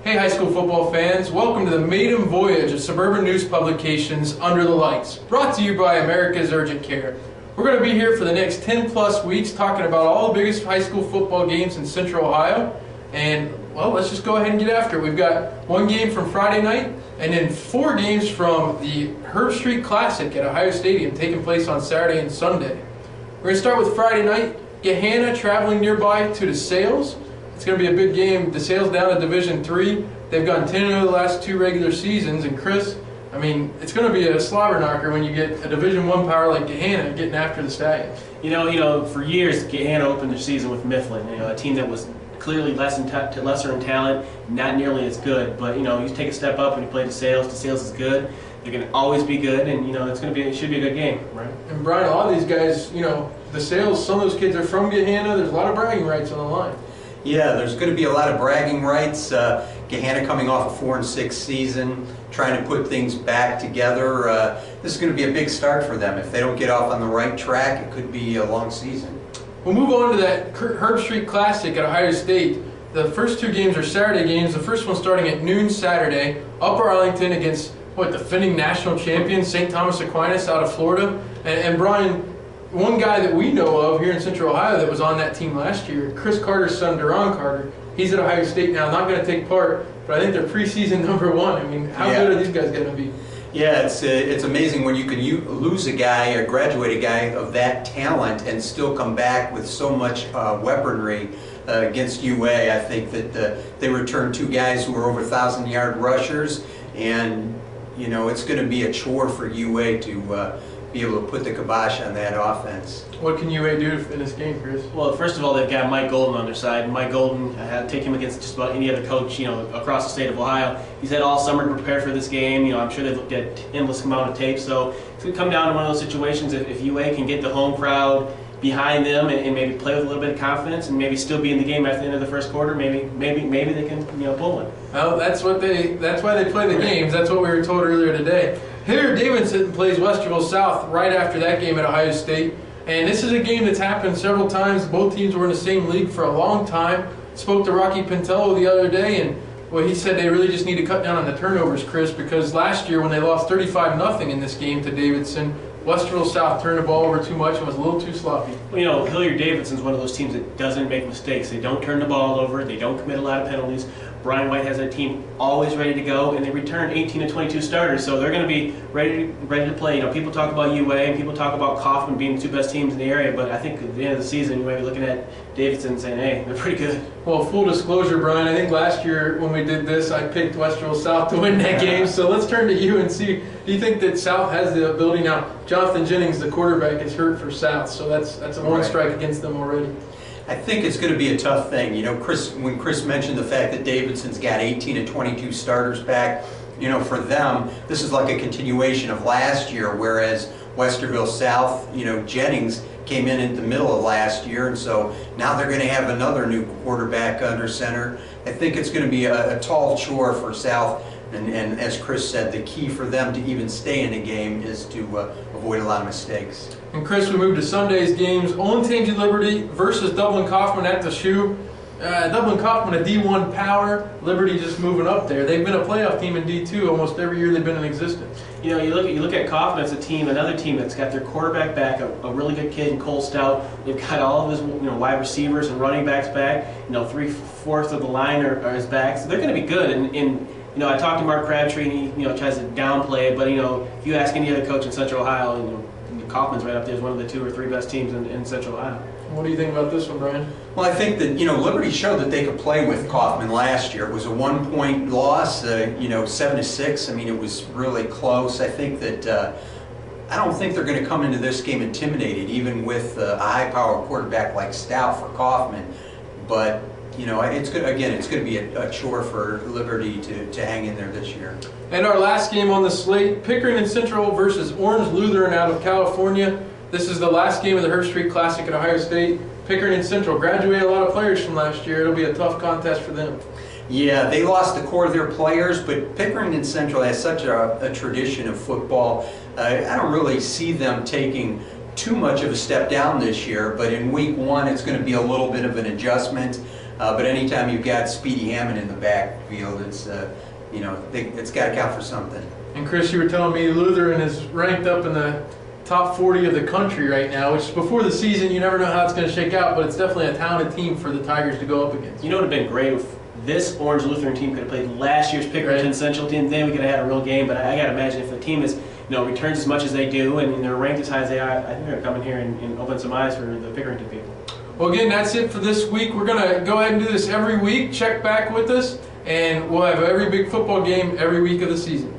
Hey high school football fans, welcome to the maiden voyage of Suburban News Publications Under the Lights, brought to you by America's Urgent Care. We're going to be here for the next 10 plus weeks talking about all the biggest high school football games in Central Ohio, and well, let's just go ahead and get after it. We've got one game from Friday night and then 4 games from the Herb Street Classic at Ohio Stadium taking place on Saturday and Sunday. We're going to start with Friday night. Gahanna traveling nearby to DeSales. It's going to be a big game. DeSales down to Division III. They've gone 10-0 the last 2 regular seasons. And Chris, I mean, it's going to be a slobber knocker when you get a Division I power like Gahanna getting after the Stallions. You know, for years Gahanna opened their season with Mifflin. A team that was clearly lesser in talent, not nearly as good. But you take a step up when you play DeSales. DeSales is good. They're going to always be good, and it should be a good game, right? And Brian, a lot of these guys, DeSales, some of those kids are from Gahanna. There's a lot of bragging rights on the line. Yeah, there's going to be a lot of bragging rights. Gahanna coming off a 4-6 season, trying to put things back together. This is going to be a big start for them. If they don't get off on the right track, it could be a long season. We'll move on to that Herb Street Classic at Ohio State. The first 2 games are Saturday games. The first one starting at noon Saturday. Upper Arlington against, the defending national champion, St. Thomas Aquinas out of Florida. And Brian, one guy that we know of here in Central Ohio that was on that team last year, Chris Carter's son, Duron Carter, he's at Ohio State now, not going to take part, but I think they're preseason #1. I mean, how good are these guys going to be? Yeah, it's amazing when you can lose a guy or graduate a guy of that talent and still come back with so much weaponry against UA. I think that they returned 2 guys who were over 1,000-yard rushers, and it's going to be a chore for UA to be able to put the kibosh on that offense. What can UA do in this game, Chris? Well, first of all, they've got Mike Golden on their side. Mike Golden, take him against just about any other coach, across the state of Ohio. He's had all summer to prepare for this game. I'm sure they've looked at endless amount of tape. So it's going to come down to one of those situations if UA can get the home crowd behind them and maybe play with a little bit of confidence and maybe still be in the game at the end of the first quarter, maybe they can pull one. Well, that's why they play the games. That's what we were told earlier today. Hililard Davidson plays Westerville South right after that game at Ohio State. And this is a game that's happened several times. Both teams were in the same league for a long time. Spoke to Rocky Pintello the other day, and he said they really just need to cut down on the turnovers, Chris, because last year when they lost 35-0 in this game to Davidson, Westerville South turned the ball over too much and was a little too sloppy. Well, Hililard Davidson's one of those teams that doesn't make mistakes. They don't turn the ball over. They don't commit a lot of penalties. Brian White has that team always ready to go, and they return 18 to 22 starters, so they're going to be ready to play. People talk about UA and people talk about Coffman being the 2 best teams in the area, but I think at the end of the season you might be looking at Davidson and saying, hey, they're pretty good. Well, full disclosure, Brian, I think last year when we did this, I picked Westerville South to win that game, so let's turn to you and see, do you think that South has the ability now? Jonathan Jennings, the quarterback, is hurt for South, so that's a 1 strike against them already. I think it's going to be a tough thing. When Chris mentioned the fact that Davidson's got 18 to 22 starters back, for them, this is like a continuation of last year, whereas Westerville South, Jennings came in the middle of last year, and so now they're going to have another new quarterback under center. I think it's going to be a tall chore for South, and as Chris said, the key for them to even stay in a game is to avoid a lot of mistakes. And Chris, we move to Sunday's games. Olentangy Liberty versus Dublin Coffman at the Shoe. Dublin Coffman, a D1 power. Liberty just moving up there. They've been a playoff team in D2 almost every year they've been in existence. You look at Coffman as another team that's got their quarterback back, a really good kid in Cole Stout. They've got all of his wide receivers and running backs back. 3/4 of the line are his backs. So they're going to be good. And I talked to Mark Crabtree, and he tries to downplay it. But if you ask any other coach in Central Ohio, Coffman's right up there as one of the 2 or 3 best teams in Central Ohio. What do you think about this one, Brian? Well, I think that Liberty showed that they could play with Coffman last year. It was a 1-point loss, 7-6. I mean, it was really close. I think that I don't think they're going to come into this game intimidated, even with a high-powered quarterback like Stout for Coffman. But it's good. Again, it's going to be a chore for Liberty to hang in there this year. And our last game on the slate, Pickerington Central versus Orange Lutheran out of California. This is the last game of the Herb Street Classic at Ohio State. Pickerington Central graduated a lot of players from last year. It'll be a tough contest for them. Yeah, they lost the core of their players, but Pickerington Central has such a tradition of football. I don't really see them taking too much of a step down this year, but in week 1 it's going to be a little bit of an adjustment. But anytime you've got Speedy Hammond in the backfield, it's it's got to count for something. And Chris, you were telling me Lutheran is ranked up in the top 40 of the country right now, which before the season you never know how it's going to shake out, but it's definitely a talented team for the Tigers to go up against. You know what would have been great if this Orange Lutheran team could have played last year's Pickerington Central team, then we could have had a real game. But I got to imagine if the team is, returns as much as they do and they're ranked as high as they are, I think they're going to come in here and open some eyes for the Pickerington people. Well, again, that's it for this week. We're going to go ahead and do this every week. Check back with us, and we'll have every big football game every week of the season.